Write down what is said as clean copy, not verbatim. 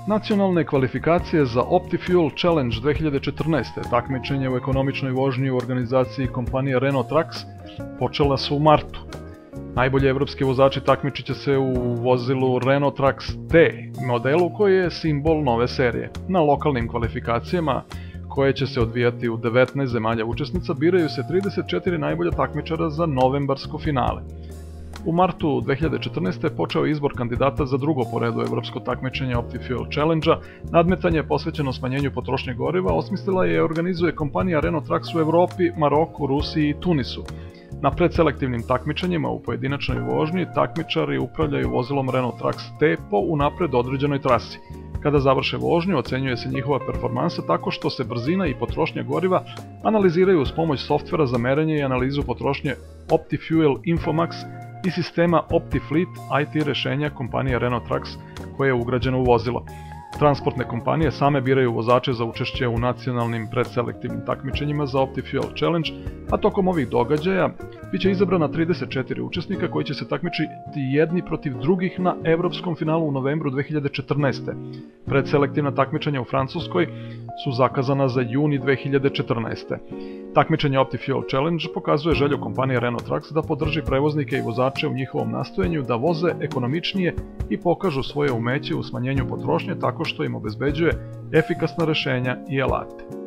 Nacionalne kvalifikacije za OptiFuel Challenge 2014. takmičenje u ekonomičnoj vožnji u organizaciji kompanije Renault Trucks počela su u martu. Najbolji evropski vozači takmičit će se u vozilu Renault Trucks T modelu koji je simbol nove serije. Na lokalnim kvalifikacijama koje će se odvijati u 19 zemalja učesnica biraju se 34 najbolja takmičara za novembarsko finale. U martu 2014. je počeo izbor kandidata za drugo po redu evropsko takmičenje OptiFuel Challenge-a. Nadmetanje posvećeno smanjenju potrošnje goriva osmislila je i organizuje kompanija Renault Trucks u Evropi, Maroku, Rusiji i Tunisu. Na predselektivnim takmičenjima u pojedinačnoj vožnji takmičari upravljaju vozilom Renault Trucks T po unapred određenoj trasi. Kada završe vožnju, ocenjuje se njihova performansa tako što se brzina i potrošnja goriva analiziraju uz pomoć softvera za merenje i analizu potrošnje OptiFuel Infomax i sistema OptiFleet IT rešenja kompanije Renault Trucks koje je ugrađeno u vozilo. Transportne kompanije same biraju vozače za učešće u nacionalnim predselektivnim takmičenjima za OptiFuel Challenge, a tokom ovih događaja biće izabrana 34 učesnika koji će se takmičiti jedni protiv drugih na evropskom finalu u novembru 2014. Predselektivna takmičenja u Francuskoj su zakazana za juni 2014. Takmičenje OptiFuel Challenge pokazuje želju kompanije Renault Trucks da podrži prevoznike i vozače u njihovom nastojanju da voze ekonomičnije i pokažu svoje umeće u smanjenju potrošnje tako što im obezbeđuje efikasna rešenja i alate.